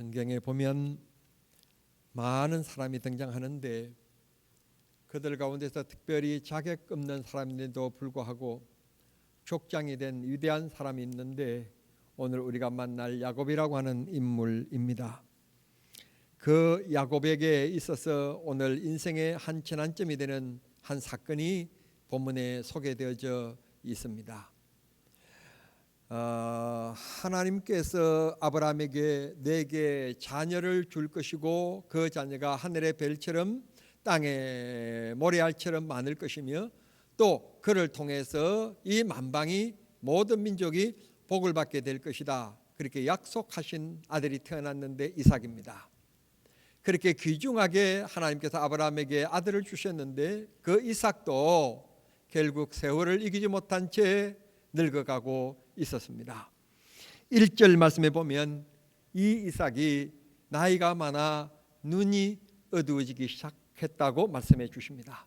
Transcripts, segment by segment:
성경에 보면 많은 사람이 등장하는데 그들 가운데서 특별히 자격 없는 사람인데도 불구하고 족장이 된 위대한 사람이 있는데 오늘 우리가 만날 야곱이라고 하는 인물입니다. 그 야곱에게 있어서 오늘 인생의 한 전환점이 되는 한 사건이 본문에 소개되어져 있습니다. 하나님께서 아브라함에게 내게 자녀를 줄 것이고 그 자녀가 하늘의 별처럼 땅의 모래알처럼 많을 것이며 또 그를 통해서 이 만방이 모든 민족이 복을 받게 될 것이다. 그렇게 약속하신 아들이 태어났는데 이삭입니다. 그렇게 귀중하게 하나님께서 아브라함에게 아들을 주셨는데 그 이삭도 결국 세월을 이기지 못한 채 늙어가고 있었습니다. 1절 말씀에 보면 이 이삭이 나이가 많아 눈이 어두워지기 시작했다고 말씀해 주십니다.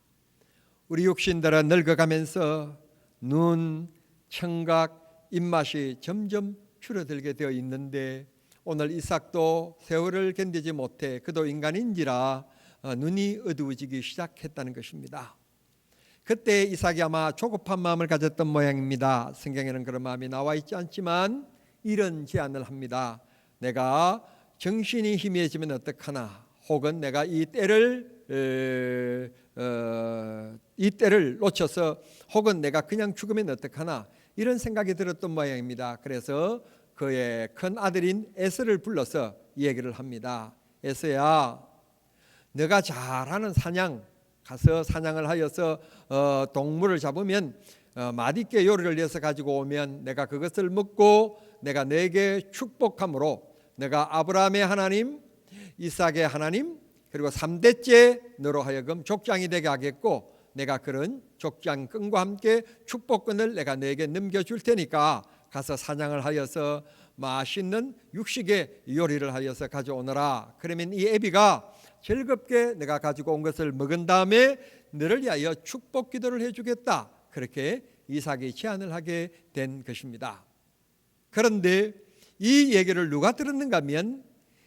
우리 육신들은 늙어가면서 눈, 청각, 입맛이 점점 줄어들게 되어 있는데 오늘 이삭도 세월을 견디지 못해 그도 인간인지라 눈이 어두워지기 시작했다는 것입니다. 그때 이삭이 아마 조급한 마음을 가졌던 모양입니다. 성경에는 그런 마음이 나와 있지 않지만 이런 제안을 합니다. 내가 정신이 희미해지면 어떡하나, 혹은 내가 이 때를 놓쳐서 혹은 내가 그냥 죽으면 어떡하나, 이런 생각이 들었던 모양입니다. 그래서 그의 큰 아들인 에서를 불러서 얘기를 합니다. 에서야, 너가 잘하는 사냥 가서 사냥을 하여서 동물을 잡으면 맛있게 요리를 해서 가지고 오면 내가 그것을 먹고 내가 내게 축복함으로 내가 아브라함의 하나님, 이삭의 하나님, 그리고 3대째 너로 하여금 족장이 되게 하겠고 내가 그런 족장끈과 함께 축복끈을 내가 너에게 넘겨줄 테니까 가서 사냥을 하여서 맛있는 육식의 요리를 하여서 가져오너라. 그러면 이 애비가 즐겁게 내가 가지고 온 것을 먹은 다음에 너를 위하여 축복 기도를 해주겠다. 그렇게 이삭이 제안을 하게 된 것입니다. 그런데 이 얘기를 누가 들었는가 하면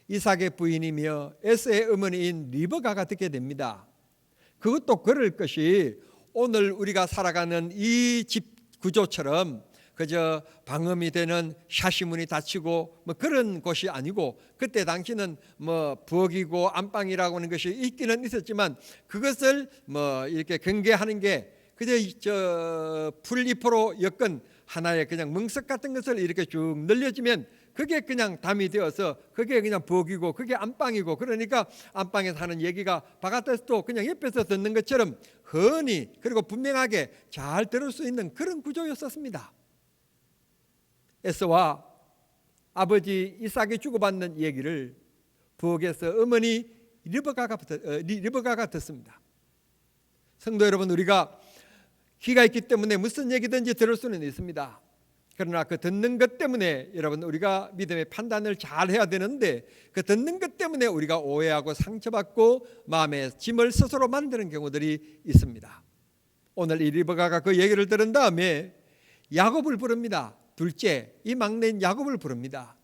이삭의 부인이며 에서의 어머니인 리브가가 듣게 됩니다. 그것도 그럴 것이 오늘 우리가 살아가는 이 집 구조처럼 그저 방음이 되는 샤시문이 닫히고 뭐 그런 곳이 아니고, 그때 당시는 뭐 부엌이고 안방이라고 하는 것이 있기는 있었지만 그것을 뭐 이렇게 경계하는 게 그저 저 풀잎으로 엮은 하나의 그냥 멍석 같은 것을 이렇게 쭉 늘려지면 그게 그냥 담이 되어서 그게 그냥 부엌이고 그게 안방이고, 그러니까 안방에서 하는 얘기가 바깥에서도 그냥 옆에서 듣는 것처럼 흔히 그리고 분명하게 잘 들을 수 있는 그런 구조였었습니다. 에서와 아버지 이삭이 주고받는 얘기를 부엌에서 어머니 리브가가 듣습니다. 성도 여러분, 우리가 귀가 있기 때문에 무슨 얘기든지 들을 수는 있습니다. 그러나 그 듣는 것 때문에 여러분 우리가 믿음의 판단을 잘 해야 되는데 그 듣는 것 때문에 우리가 오해하고 상처받고 마음의 짐을 스스로 만드는 경우들이 있습니다. 오늘 이 리브가가 그 얘기를 들은 다음에 야곱을 부릅니다. 둘째, 이 막내인 야곱을 부릅니다.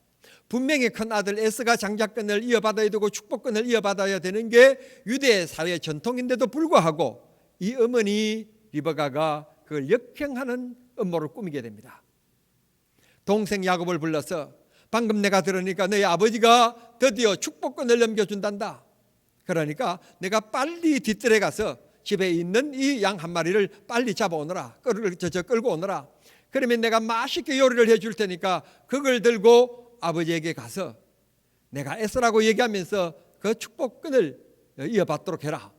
분명히 큰 아들 에서가 장자권을 이어받아야 되고 축복권을 이어받아야 되는 게 유대 사회의 전통인데도 불구하고 이 어머니 리브가가 그걸 역행하는 음모를 꾸미게 됩니다. 동생 야곱을 불러서 방금 내가 들으니까 너희 아버지가 드디어 축복권을 넘겨준단다. 그러니까 내가 빨리 뒤뜰에 가서 집에 있는 이 양 한 마리를 빨리 잡아오너라. 끌고 오너라. 그러면 내가 맛있게 요리를 해줄 테니까 그걸 들고 아버지에게 가서 내가 에서라고 얘기하면서 그 축복권을 이어받도록 해라.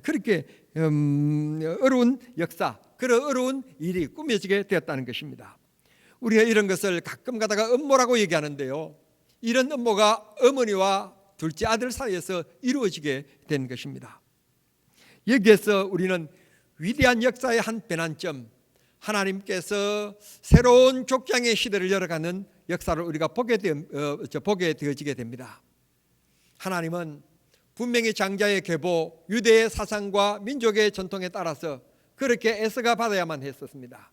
그렇게 어려운 역사, 그런 어려운 일이 꾸며지게 되었다는 것입니다. 우리가 이런 것을 가끔 가다가 음모라고 얘기하는데요, 이런 음모가 어머니와 둘째 아들 사이에서 이루어지게 된 것입니다. 여기에서 우리는 위대한 역사의 한 변환점, 하나님께서 새로운 족장의 시대를 열어가는 역사를 우리가 보게 되어지게 됩니다. 하나님은 분명히 장자의 계보, 유대의 사상과 민족의 전통에 따라서 그렇게 에서가 받아야만 했었습니다.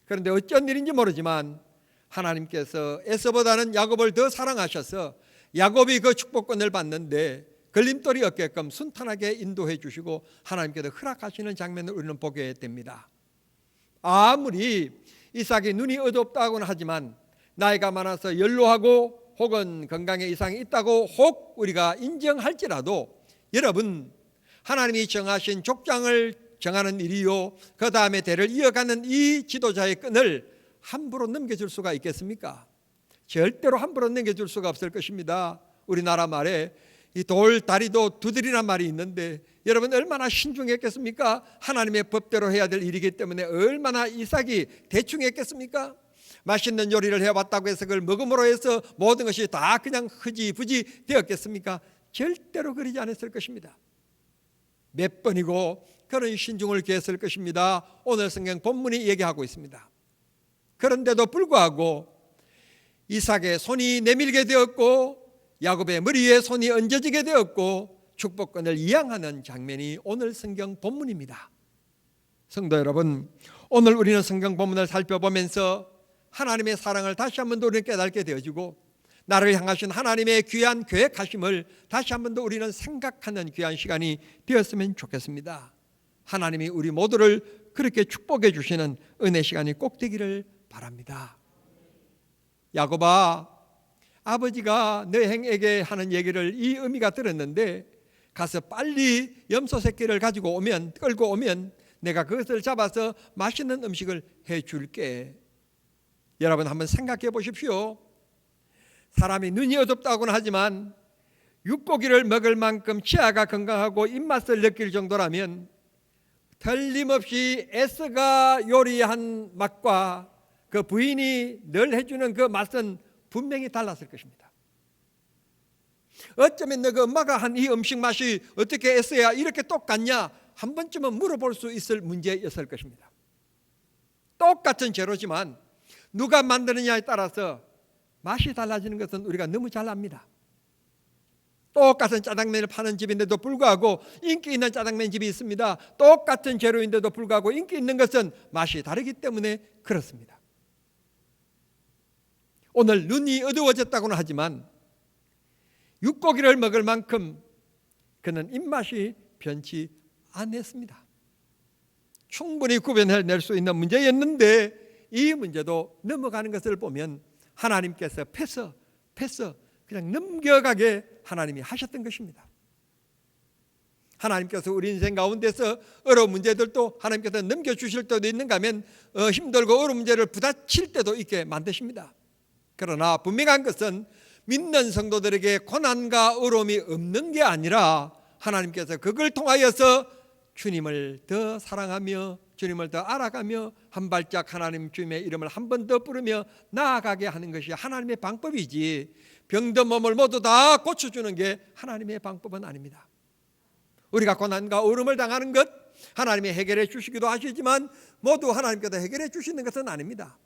그런데 어쩐 일인지 모르지만 하나님께서 에서보다는 야곱을 더 사랑하셔서 야곱이 그 축복권을 받는데 걸림돌이 없게끔 순탄하게 인도해 주시고 하나님께서 허락하시는 장면을 우리는 보게 됩니다. 아무리 이삭이 눈이 어둡다고는 하지만 나이가 많아서 연로하고 혹은 건강에 이상이 있다고 혹 우리가 인정할지라도 여러분, 하나님이 정하신 족장을 정하는 일이요, 그 다음에 대를 이어가는 이 지도자의 끈을 함부로 넘겨줄 수가 있겠습니까? 절대로 함부로 넘겨줄 수가 없을 것입니다. 우리나라 말에 이 돌 다리도 두드리란 말이 있는데 여러분 얼마나 신중했겠습니까? 하나님의 법대로 해야 될 일이기 때문에 얼마나 이삭이 대충 했겠습니까? 맛있는 요리를 해왔다고 해서 그걸 먹음으로 해서 모든 것이 다 그냥 흐지부지 되었겠습니까? 절대로 그러지 않았을 것입니다. 몇 번이고 그런 신중을 기했을 것입니다. 오늘 성경 본문이 얘기하고 있습니다. 그런데도 불구하고 이삭의 손이 내밀게 되었고 야곱의 머리 위에 손이 얹어지게 되었고 축복권을 이양하는 장면이 오늘 성경 본문입니다. 성도 여러분, 오늘 우리는 성경 본문을 살펴보면서 하나님의 사랑을 다시 한 번 더 우리는 깨닫게 되어지고 나를 향하신 하나님의 귀한 계획하심을 다시 한 번 더 우리는 생각하는 귀한 시간이 되었으면 좋겠습니다. 하나님이 우리 모두를 그렇게 축복해 주시는 은혜 시간이 꼭 되기를 바랍니다. 야곱아, 아버지가 너 행에게 하는 얘기를 이 의미가 들었는데 가서 빨리 염소 새끼를 가지고 오면, 끌고 오면 내가 그것을 잡아서 맛있는 음식을 해줄게. 여러분 한번 생각해 보십시오. 사람이 눈이 어둡다고는 하지만 육고기를 먹을 만큼 치아가 건강하고 입맛을 느낄 정도라면 틀림없이 에스가 요리한 맛과 그 부인이 늘 해주는 그 맛은 분명히 달랐을 것입니다. 어쩌면 너가 엄마가 한 이 음식 맛이 어떻게 에스야 이렇게 똑같냐 한 번쯤은 물어볼 수 있을 문제였을 것입니다. 똑같은 재료지만 누가 만드느냐에 따라서 맛이 달라지는 것은 우리가 너무 잘 압니다. 똑같은 짜장면을 파는 집인데도 불구하고 인기 있는 짜장면 집이 있습니다. 똑같은 재료인데도 불구하고 인기 있는 것은 맛이 다르기 때문에 그렇습니다. 오늘 눈이 어두워졌다고는 하지만 육고기를 먹을 만큼 그는 입맛이 변치 않았습니다. 충분히 구별해낼 수 있는 문제였는데 이 문제도 넘어가는 것을 보면 하나님께서 패서 그냥 넘겨가게 하나님이 하셨던 것입니다. 하나님께서 우리 인생 가운데서 어려운 문제들도 하나님께서 넘겨주실 때도 있는가 하면 힘들고 어려운 문제를 부딪힐 때도 있게 만드십니다. 그러나 분명한 것은 믿는 성도들에게 고난과 어려움이 없는 게 아니라 하나님께서 그걸 통하여서 주님을 더 사랑하며 주님을 더 알아가며 한 발짝 하나님 주님의 이름을 한 번 더 부르며 나아가게 하는 것이 하나님의 방법이지 병든 몸을 모두 다 고쳐주는 게 하나님의 방법은 아닙니다. 우리가 고난과 어려움을 당하는 것 하나님이 해결해 주시기도 하시지만 모두 하나님께서 해결해 주시는 것은 아닙니다.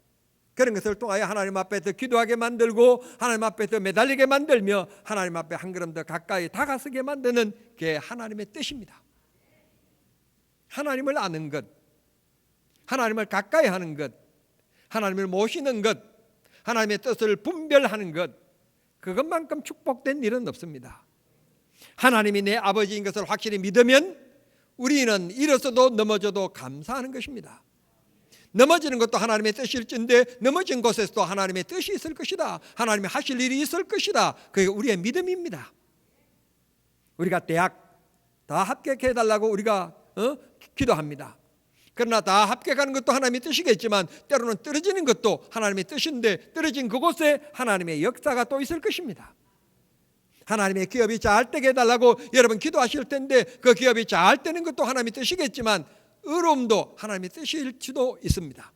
그런 것을 통하여 하나님 앞에 더 기도하게 만들고 하나님 앞에 더 매달리게 만들며 하나님 앞에 한 걸음 더 가까이 다가서게 만드는 게 하나님의 뜻입니다. 하나님을 아는 것, 하나님을 가까이 하는 것, 하나님을 모시는 것, 하나님의 뜻을 분별하는 것, 그것만큼 축복된 일은 없습니다. 하나님이 내 아버지인 것을 확실히 믿으면 우리는 일어서도 넘어져도 감사하는 것입니다. 넘어지는 것도 하나님의 뜻일진데 넘어진 곳에서도 하나님의 뜻이 있을 것이다. 하나님이 하실 일이 있을 것이다. 그게 우리의 믿음입니다. 우리가 대학 다 합격해달라고 우리가 기도합니다. 그러나 다 합격하는 것도 하나님의 뜻이겠지만 때로는 떨어지는 것도 하나님의 뜻인데 떨어진 그곳에 하나님의 역사가 또 있을 것입니다. 하나님의 기업이 잘 되게 해달라고 여러분 기도하실 텐데 그 기업이 잘 되는 것도 하나님의 뜻이겠지만 어려움도 하나님의 뜻일지도 있습니다.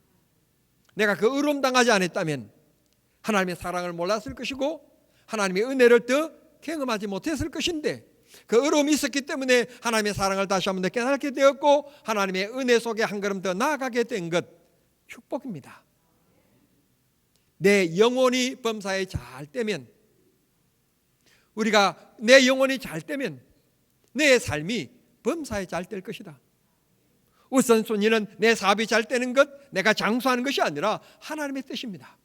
내가 그 어려움 당하지 않았다면 하나님의 사랑을 몰랐을 것이고 하나님의 은혜를 더 경험하지 못했을 것인데 그 어려움이 있었기 때문에 하나님의 사랑을 다시 한번 더 깨닫게 되었고 하나님의 은혜 속에 한 걸음 더 나아가게 된 것 축복입니다. 내 영혼이 범사에 잘 되면 우리가 내 영혼이 잘 되면 내 삶이 범사에 잘 될 것이다. 우선순위는 내 사업이 잘 되는 것, 내가 장수하는 것이 아니라 하나님의 뜻입니다.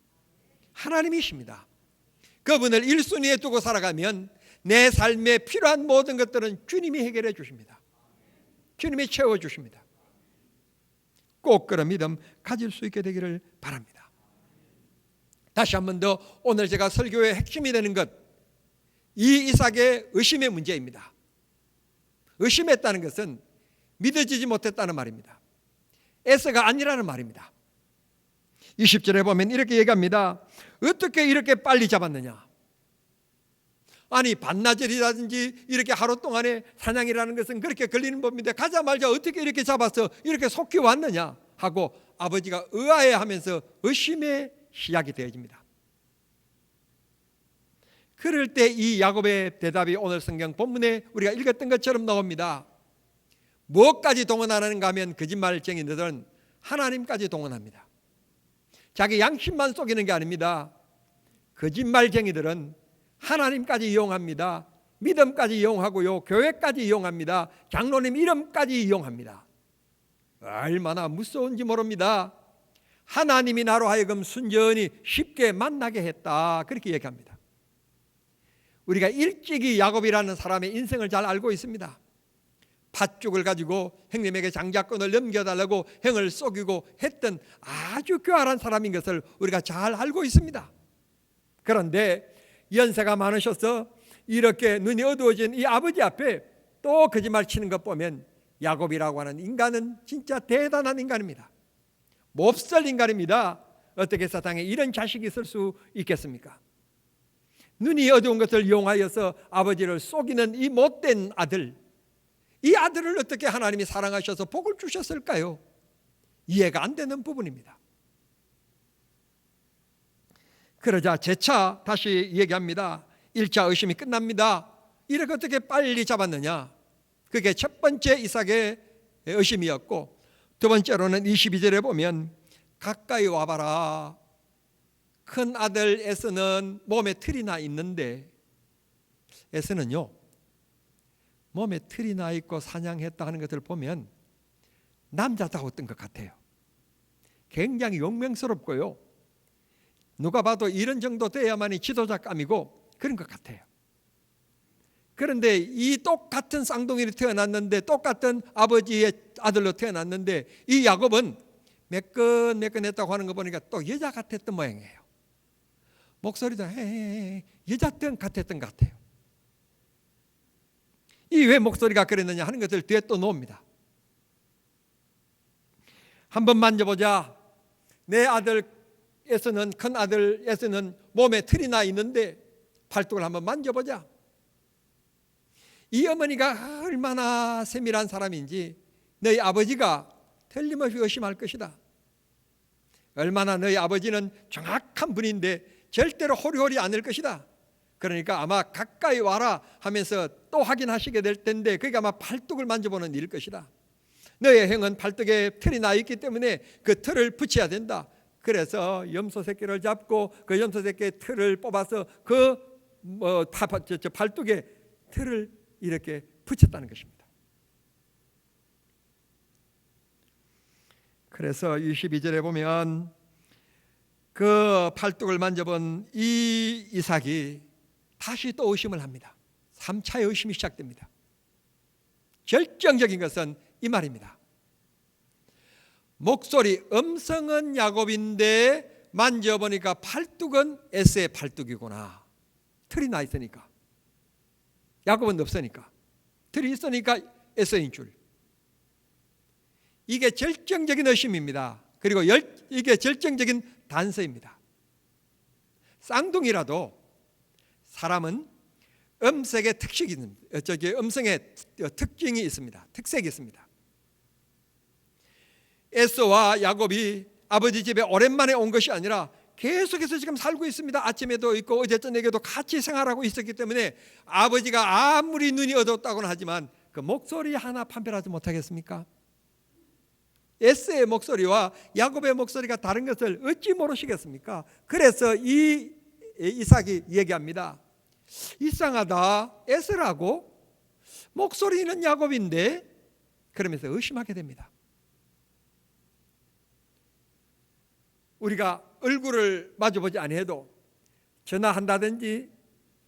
하나님이십니다. 그분을 1순위에 두고 살아가면 내 삶에 필요한 모든 것들은 주님이 해결해 주십니다. 주님이 채워주십니다. 꼭 그런 믿음 가질 수 있게 되기를 바랍니다. 다시 한 번 더 오늘 제가 설교의 핵심이 되는 것, 이 이삭의 의심의 문제입니다. 의심했다는 것은 믿어지지 못했다는 말입니다. 에서가 아니라는 말입니다. 20절에 보면 이렇게 얘기합니다. 어떻게 이렇게 빨리 잡았느냐? 아니 반나절이라든지 이렇게 하루 동안에 사냥이라는 것은 그렇게 걸리는 법인데 가자마자 어떻게 이렇게 잡아서 이렇게 속히 왔느냐 하고 아버지가 의아해하면서 의심의 시작이 되어집니다. 그럴 때 이 야곱의 대답이 오늘 성경 본문에 우리가 읽었던 것처럼 나옵니다. 무엇까지 동원하는가 하면 거짓말쟁이들은 하나님까지 동원합니다. 자기 양심만 속이는 게 아닙니다. 거짓말쟁이들은 하나님까지 이용합니다. 믿음까지 이용하고요, 교회까지 이용합니다. 장로님 이름까지 이용합니다. 얼마나 무서운지 모릅니다. 하나님이 나로 하여금 순전히 쉽게 만나게 했다, 그렇게 얘기합니다. 우리가 일찍이 야곱이라는 사람의 인생을 잘 알고 있습니다. 팥죽을 가지고 형님에게 장자권을 넘겨달라고 형을 속이고 했던 아주 교활한 사람인 것을 우리가 잘 알고 있습니다. 그런데 연세가 많으셔서 이렇게 눈이 어두워진 이 아버지 앞에 또 거짓말 치는 것 보면 야곱이라고 하는 인간은 진짜 대단한 인간입니다. 몹쓸 인간입니다. 어떻게 세상에 이런 자식이 있을 수 있겠습니까? 눈이 어두운 것을 이용하여서 아버지를 속이는 이 못된 아들, 이 아들을 어떻게 하나님이 사랑하셔서 복을 주셨을까요? 이해가 안 되는 부분입니다. 그러자 재차 다시 얘기합니다. 1차 의심이 끝납니다. 이렇게 어떻게 빨리 잡았느냐? 그게 첫 번째 이삭의 의심이었고, 두 번째로는 22절에 보면 가까이 와봐라. 큰 아들 에서는 몸에 틀이 나 있는데, 에서는요 몸에 틀이 나 있고 사냥했다 하는 것을 보면 남자다웠던 것 같아요. 굉장히 용맹스럽고요, 누가 봐도 이런 정도 돼야만이 지도자감이고 그런 것 같아요. 그런데 이 똑같은 쌍둥이로 태어났는데, 똑같은 아버지의 아들로 태어났는데, 이 야곱은 매끈매끈했다고 하는 거 보니까 또 여자 같았던 모양이에요. 목소리도 여자 같았던 것 같아요. 이 왜 목소리가 그랬느냐 하는 것을 뒤에 또 놓습니다. 한번 만져보자. 내 아들 에서는, 큰 아들 에서는 몸에 틀이 나 있는데 팔뚝을 한번 만져보자. 이 어머니가 얼마나 세밀한 사람인지 너희 아버지가 틀림없이 의심할 것이다. 얼마나 너희 아버지는 정확한 분인데 절대로 호리호리 않을 것이다. 그러니까 아마 가까이 와라 하면서 또 확인하시게 될 텐데, 그게 아마 팔뚝을 만져보는 일일 것이다. 너의 형은 팔뚝에 틀이 나 있기 때문에 그 틀을 붙여야 된다. 그래서 염소 새끼를 잡고 그 염소 새끼의 틀을 뽑아서 그 팔뚝에 틀을 이렇게 붙였다는 것입니다. 그래서 22절에 보면 그 팔뚝을 만져본 이 이삭이 다시 또 의심을 합니다. 3차의 의심이 시작됩니다. 결정적인 것은 이 말입니다. 목소리, 음성은 야곱인데 만져보니까 팔뚝은 에서의 팔뚝이구나. 틀이 나 있으니까. 야곱은 없으니까. 틀이 있으니까 에서인 줄. 이게 결정적인 의심입니다. 그리고 이게 결정적인 단서입니다. 쌍둥이라도 사람은 음색의 특식이 있습니다. 음성의 특징이 있습니다. 특색이 있습니다. 에서와 야곱이 아버지 집에 오랜만에 온 것이 아니라 계속해서 지금 살고 있습니다. 아침에도 있고 어제 저녁에도 같이 생활하고 있었기 때문에 아버지가 아무리 눈이 어둡다고는 하지만 그 목소리 하나 판별하지 못하겠습니까? 에서의 목소리와 야곱의 목소리가 다른 것을 어찌 모르시겠습니까? 그래서 이 이삭이 얘기합니다. 이상하다, 에서라고? 목소리는 야곱인데? 그러면서 의심하게 됩니다. 우리가 얼굴을 마주보지 아니해도 전화한다든지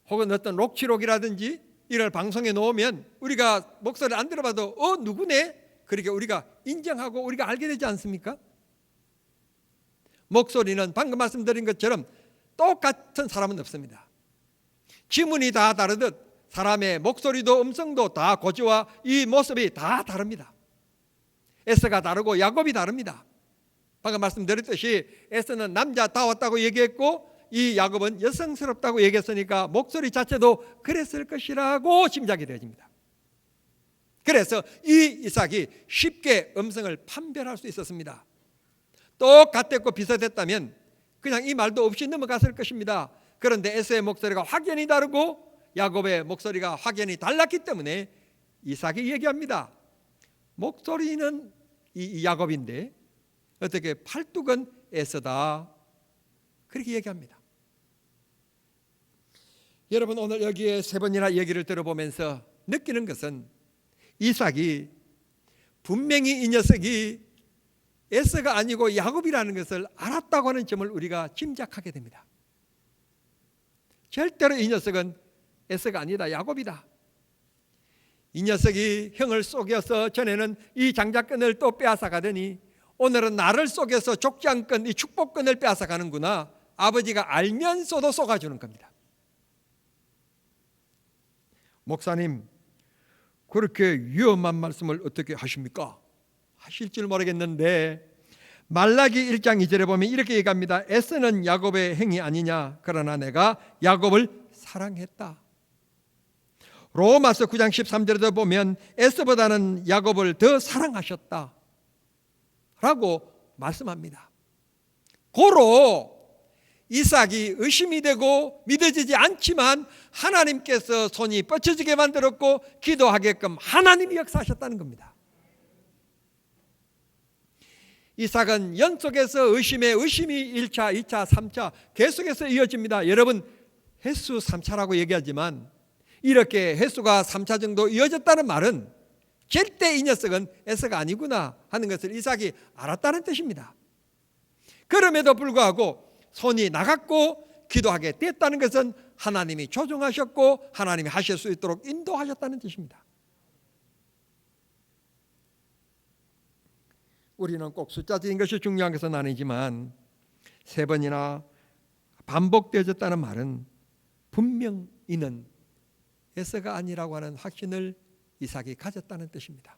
혹은 어떤 녹취록이라든지 이걸 방송에 놓으면 우리가 목소리를 안 들어봐도 누구네? 그렇게 우리가 인정하고 우리가 알게 되지 않습니까? 목소리는 방금 말씀드린 것처럼 똑같은 사람은 없습니다. 지문이 다 다르듯 사람의 목소리도 음성도 다 고지와 이 모습이 다 다릅니다. 에서가 다르고 야곱이 다릅니다. 방금 말씀드렸듯이 에서는 남자다웠다고 얘기했고 이 야곱은 여성스럽다고 얘기했으니까 목소리 자체도 그랬을 것이라고 짐작이 되어집니다. 그래서 이 이삭이 쉽게 음성을 판별할 수 있었습니다. 똑같았고 비슷했다면 그냥 이 말도 없이 넘어갔을 것입니다. 그런데 에서의 목소리가 확연히 다르고 야곱의 목소리가 확연히 달랐기 때문에 이삭이 얘기합니다. 목소리는 이 야곱인데 어떻게 팔뚝은 에서다, 그렇게 얘기합니다. 여러분, 오늘 여기에 세 번이나 얘기를 들어보면서 느끼는 것은 이삭이 분명히 이 녀석이 에서가 아니고 야곱이라는 것을 알았다고 하는 점을 우리가 짐작하게 됩니다. 절대로 이 녀석은 에서가 아니다, 야곱이다. 이 녀석이 형을 속여서 전에는 이 장자권을 또 빼앗아 가더니 오늘은 나를 속여서 족장권, 이 축복권을 빼앗아 가는구나. 아버지가 알면서도 속아주는 겁니다. 목사님, 그렇게 위험한 말씀을 어떻게 하십니까? 하실 줄 모르겠는데 말라기 1장 2절에 보면 이렇게 얘기합니다. 에서는 야곱의 행위 아니냐? 그러나 내가 야곱을 사랑했다. 로마서 9장 13절에도 보면 에서보다는 야곱을 더 사랑하셨다 라고 말씀합니다. 고로 이삭이 의심이 되고 믿어지지 않지만 하나님께서 손이 뻗쳐지게 만들었고 기도하게끔 하나님이 역사하셨다는 겁니다. 이삭은 연속해서 의심에 의심이 1차, 2차, 3차 계속해서 이어집니다. 여러분, 횟수 3차라고 얘기하지만 이렇게 횟수가 3차 정도 이어졌다는 말은 절대 이 녀석은 에서가 아니구나 하는 것을 이삭이 알았다는 뜻입니다. 그럼에도 불구하고 손이 나갔고 기도하게 됐다는 것은 하나님이 조종하셨고 하나님이 하실 수 있도록 인도하셨다는 뜻입니다. 우리는 꼭 숫자적인 것이 중요한 것은 아니지만 세 번이나 반복되어졌다는 말은 분명 이는 에서가 아니라고 하는 확신을 이삭이 가졌다는 뜻입니다.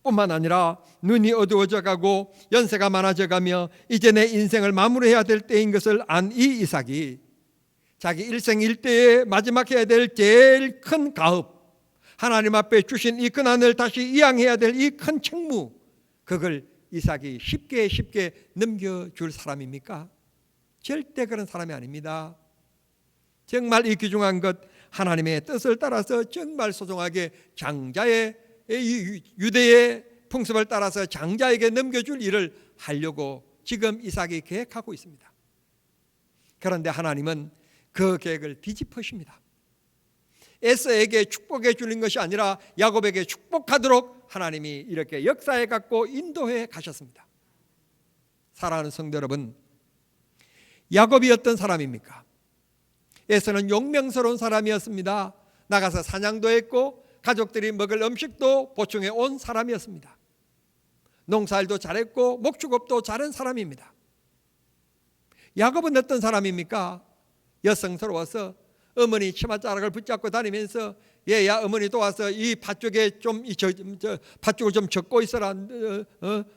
뿐만 아니라 눈이 어두워져 가고 연세가 많아져 가며 이제 내 인생을 마무리해야 될 때인 것을 안 이 이삭이 자기 일생 일대에 마지막 해야 될 제일 큰 가업, 하나님 앞에 주신 이 고난을 다시 이양해야 될 이 큰 책무, 그걸 이삭이 쉽게 넘겨줄 사람입니까? 절대 그런 사람이 아닙니다. 정말 이 귀중한 것, 하나님의 뜻을 따라서 정말 소중하게 장자의 유대의 풍습을 따라서 장자에게 넘겨줄 일을 하려고 지금 이삭이 계획하고 있습니다. 그런데 하나님은 그 계획을 뒤집으십니다. 에서에게 축복해 주는 것이 아니라 야곱에게 축복하도록 하나님이 이렇게 역사해 갖고 인도해 가셨습니다. 사랑하는 성도 여러분, 야곱이 어떤 사람입니까? 에서는 용맹스러운 사람이었습니다. 나가서 사냥도 했고 가족들이 먹을 음식도 보충해 온 사람이었습니다. 농사일도 잘했고 목축업도 잘한 사람입니다. 야곱은 어떤 사람입니까? 여성스러워서 어머니 치맛자락을 붙잡고 다니면서 얘야 어머니 도와서 이 밭쪽에 좀 밭쪽을 좀 젓고 있어라,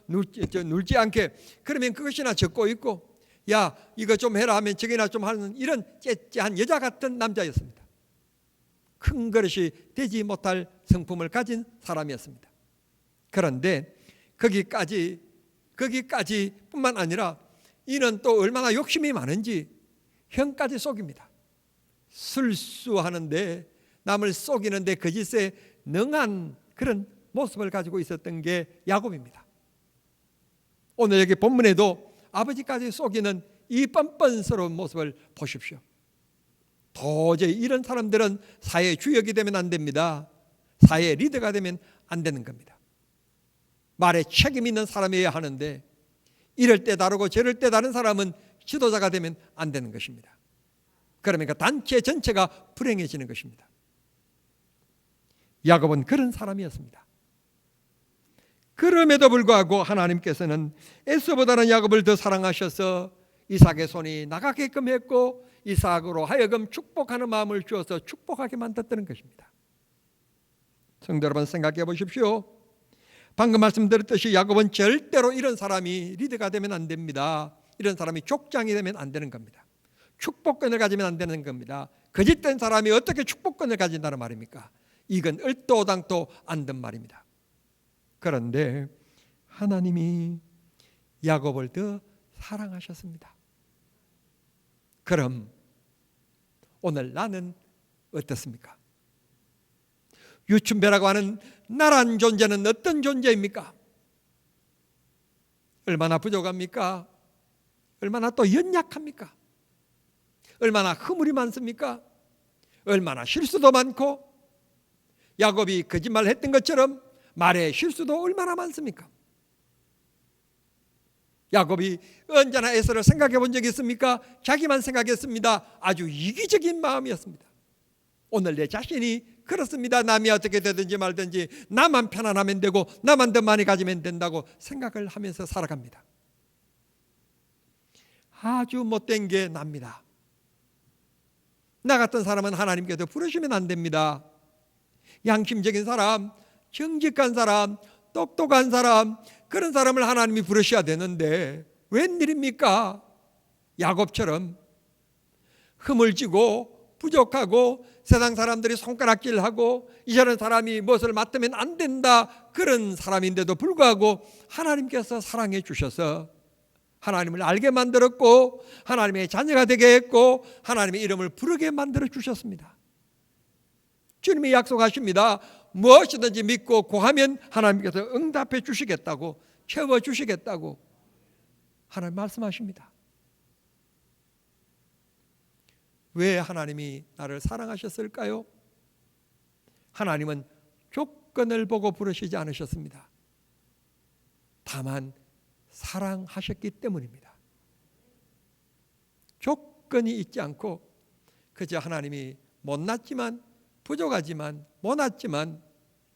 눌지 않게. 그러면 그것이나 젓고 있고, 야 이거 좀 해라 하면 저기나 좀 하는 이런 째째한 여자 같은 남자였습니다. 큰 그릇이 되지 못할 성품을 가진 사람이었습니다. 그런데 거기까지 뿐만 아니라 이는 또 얼마나 욕심이 많은지 형까지 속입니다. 술수하는데 남을 속이는데 거짓에 능한 그런 모습을 가지고 있었던 게 야곱입니다. 오늘 여기 본문에도 아버지까지 속이는 이 뻔뻔스러운 모습을 보십시오. 도저히 이런 사람들은 사회의 주역이 되면 안 됩니다. 사회의 리더가 되면 안 되는 겁니다. 말에 책임 있는 사람이어야 하는데 이럴 때 다르고 저럴 때 다른 사람은 지도자가 되면 안 되는 것입니다. 그러면 그 단체 전체가 불행해지는 것입니다. 야곱은 그런 사람이었습니다. 그럼에도 불구하고 하나님께서는 에서보다는 야곱을 더 사랑하셔서 이삭의 손이 나가게끔 했고 이삭으로 하여금 축복하는 마음을 주어서 축복하게 만들었다는 것입니다. 성도 여러분, 생각해 보십시오. 방금 말씀드렸듯이 야곱은 절대로 이런 사람이 리더가 되면 안 됩니다. 이런 사람이 족장이 되면 안 되는 겁니다. 축복권을 가지면 안 되는 겁니다. 거짓된 사람이 어떻게 축복권을 가진다는 말입니까? 이건 얼도당도 안 된 말입니다. 그런데 하나님이 야곱을 더 사랑하셨습니다. 그럼 오늘 나는 어떻습니까? 유춘배라고 하는 나란 존재는 어떤 존재입니까? 얼마나 부족합니까? 얼마나 또 연약합니까? 얼마나 허물이 많습니까? 얼마나 실수도 많고 야곱이 거짓말 했던 것처럼 말의 실수도 얼마나 많습니까? 야곱이 언제나 에서를 생각해 본 적이 있습니까? 자기만 생각했습니다. 아주 이기적인 마음이었습니다. 오늘 내 자신이 그렇습니다. 남이 어떻게 되든지 말든지 나만 편안하면 되고 나만 더 많이 가지면 된다고 생각을 하면서 살아갑니다. 아주 못된 게 납니다. 나 같은 사람은 하나님께서 부르시면 안 됩니다. 양심적인 사람, 정직한 사람, 똑똑한 사람, 그런 사람을 하나님이 부르셔야 되는데 웬일입니까? 야곱처럼 허물지고 부족하고 세상 사람들이 손가락질하고 이런 사람이 무엇을 맡으면 안 된다, 그런 사람인데도 불구하고 하나님께서 사랑해 주셔서 하나님을 알게 만들었고 하나님의 자녀가 되게 했고 하나님의 이름을 부르게 만들어 주셨습니다. 주님이 약속하십니다. 무엇이든지 믿고 구하면 하나님께서 응답해 주시겠다고, 채워 주시겠다고 하나님 말씀하십니다. 왜 하나님이 나를 사랑하셨을까요? 하나님은 조건을 보고 부르시지 않으셨습니다. 다만 사랑하셨기 때문입니다. 조건이 있지 않고 그저 하나님이 못났지만 부족하지만 못났지만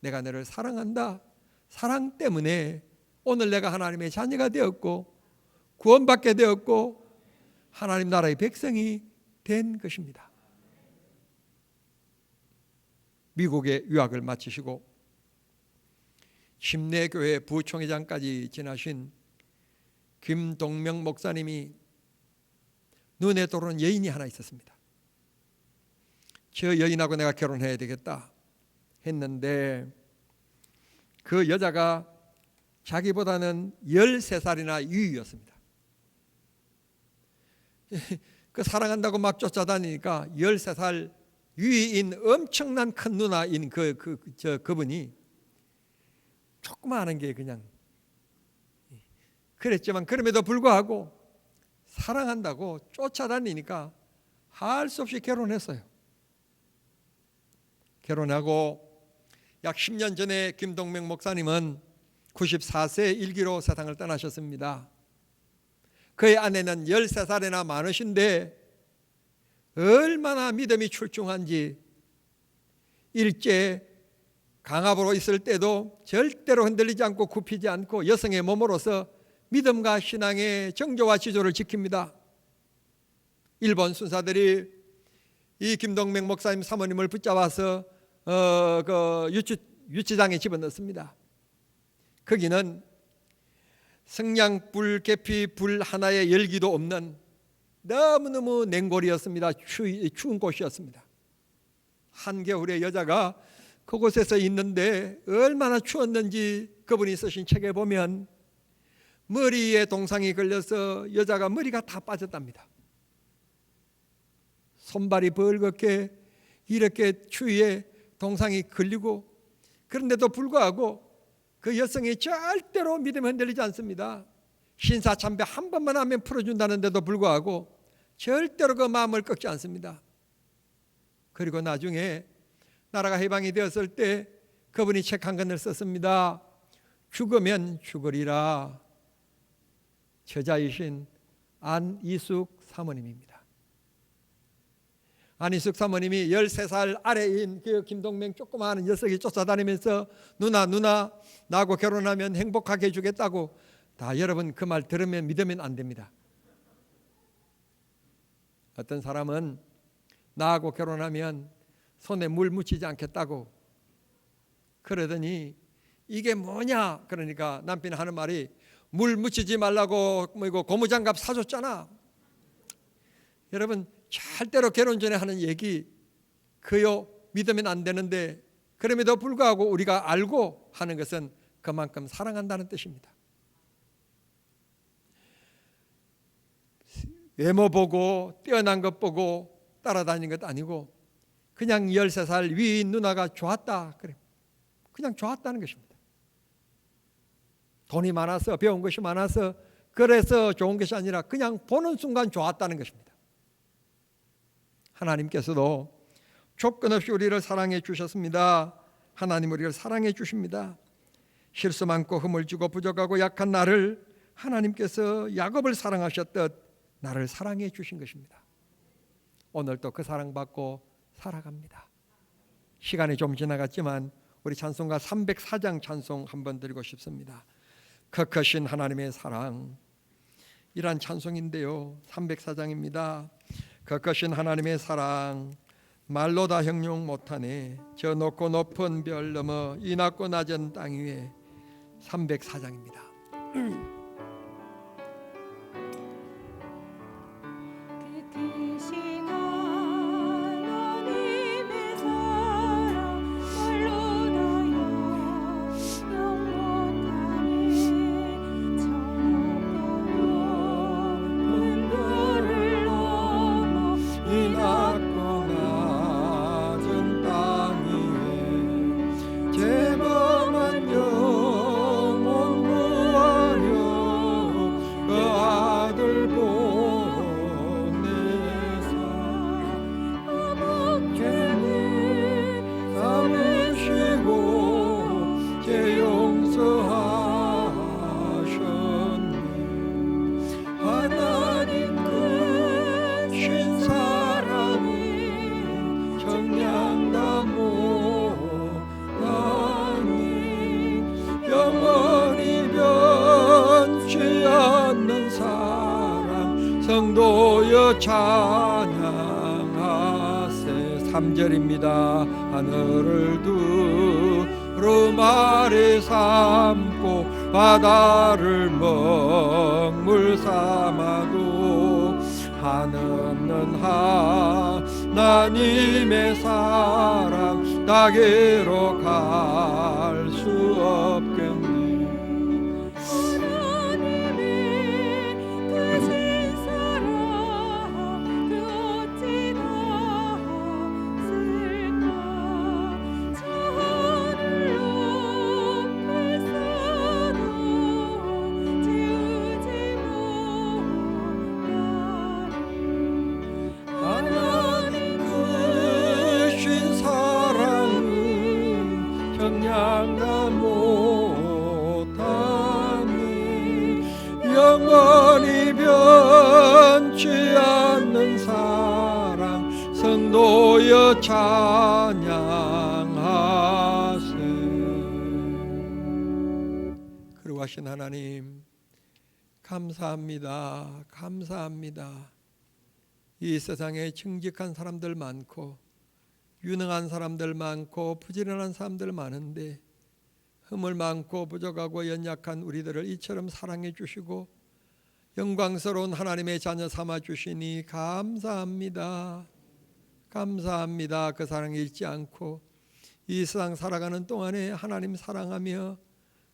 내가 너를 사랑한다, 사랑 때문에 오늘 내가 하나님의 자녀가 되었고 구원받게 되었고 하나님 나라의 백성이 된 것입니다. 미국에 유학을 마치시고 침례교회 부총회장까지 지나신 김동명 목사님이 눈에 들어오는 여인이 하나 있었습니다. 저 여인하고 내가 결혼해야 되겠다 했는데 그 여자가 자기보다는 13살이나 유이였습니다. 그 사랑한다고 막 쫓아다니니까 13살 유이인 엄청난 큰 누나인 그분이 조그마한 게 그냥 그랬지만 그럼에도 불구하고 사랑한다고 쫓아다니니까 할 수 없이 결혼했어요. 결혼하고 약 10년 전에 김동명 목사님은 94세 일기로 세상을 떠나셨습니다. 그의 아내는 13살이나 많으신데 얼마나 믿음이 출중한지 일제 강압으로 있을 때도 절대로 흔들리지 않고 굽히지 않고 여성의 몸으로서 믿음과 신앙의 정조와 지조를 지킵니다. 일본 순사들이 이 김동명 목사님 사모님을 붙잡아서 그 유치장에 집어넣습니다. 거기는 성냥불, 계피불 하나의 열기도 없는 너무너무 냉골이었습니다. 추운 곳이었습니다. 한겨울에 여자가 그곳에서 있는데 얼마나 추웠는지 그분이 쓰신 책에 보면 머리에 동상이 걸려서 여자가 머리가 다 빠졌답니다. 손발이 벌겋게 이렇게 추위에 동상이 걸리고, 그런데도 불구하고 그 여성이 절대로 믿음에 흔들리지 않습니다. 신사참배 한 번만 하면 풀어준다는데도 불구하고 절대로 그 마음을 꺾지 않습니다. 그리고 나중에 나라가 해방이 되었을 때 그분이 책 한 권을 썼습니다. 죽으면 죽으리라, 처자이신 안이숙 사모님입니다. 안이숙 사모님이 13살 아래인 그 김동맹 조그마한 녀석이 쫓아다니면서 누나 나하고 결혼하면 행복하게 해주겠다고. 다 여러분 그 말 들으면 믿으면 안 됩니다. 어떤 사람은 나하고 결혼하면 손에 물 묻히지 않겠다고 그러더니 이게 뭐냐 그러니까 남편이 하는 말이 물 묻히지 말라고 뭐 이거 고무장갑 사줬잖아. 여러분 절대로 결혼 전에 하는 얘기 그요 믿으면 안 되는데 그럼에도 불구하고 우리가 알고 하는 것은 그만큼 사랑한다는 뜻입니다. 외모 보고 뛰어난 것 보고 따라다니는 것 아니고 그냥 13살 위인 누나가 좋았다. 그래. 그냥 좋았다는 것입니다. 돈이 많아서 배운 것이 많아서 그래서 좋은 것이 아니라 그냥 보는 순간 좋았다는 것입니다. 하나님께서도 조건 없이 우리를 사랑해 주셨습니다. 하나님 우리를 사랑해 주십니다. 실수 많고 흠을 지고 부족하고 약한 나를 하나님께서 야곱을 사랑하셨듯 나를 사랑해 주신 것입니다. 오늘도 그 사랑받고 살아갑니다. 시간이 좀 지나갔지만 우리 찬송가 304장 찬송 한번 드리고 싶습니다. 크크신 하나님의 사랑, 이란 찬송인데요. 304장입니다. 크크신 하나님의 사랑 말로 다 형용 못하네. 저 높고 높은 별 넘어 이 낮고 낮은 땅 위에. 304장입니다. 성도여 찬양하세. 3절입니다. 하늘을 두루마리 삼고 바다를 먹물 삼아도 한없는 하나님의 사랑 다게로 갈 수 없겠네. 영원히 변치 않는 사랑 성도여 찬양하세. 그리고 하신 하나님 감사합니다. 감사합니다. 이 세상에 정직한 사람들 많고 유능한 사람들 많고 부지런한 사람들 많은데 흠을 많고 부족하고 연약한 우리들을 이처럼 사랑해 주시고 영광스러운 하나님의 자녀 삼아 주시니 감사합니다. 감사합니다. 그 사랑 잃지 않고 이 세상 살아가는 동안에 하나님 사랑하며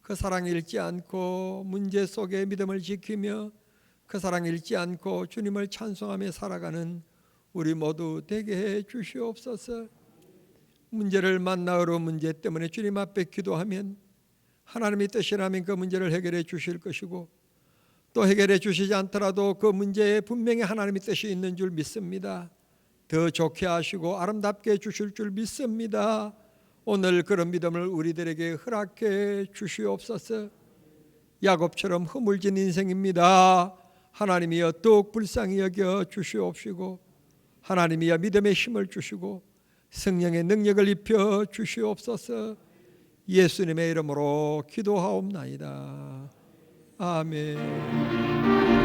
그 사랑 잃지 않고 문제 속에 믿음을 지키며 그 사랑 잃지 않고 주님을 찬송하며 살아가는 우리 모두 되게 해 주시옵소서. 문제를 만나러 문제 때문에 주님 앞에 기도하면 하나님의 뜻이라면 그 문제를 해결해 주실 것이고 또 해결해 주시지 않더라도 그 문제에 분명히 하나님의 뜻이 있는 줄 믿습니다. 더 좋게 하시고 아름답게 해 주실 줄 믿습니다. 오늘 그런 믿음을 우리들에게 허락해 주시옵소서. 야곱처럼 허물진 인생입니다. 하나님이여 더욱 불쌍히 여겨 주시옵시고 하나님이여 믿음의 힘을 주시고 성령의 능력을 입혀 주시옵소서. 예수님의 이름으로 기도하옵나이다. 아멘.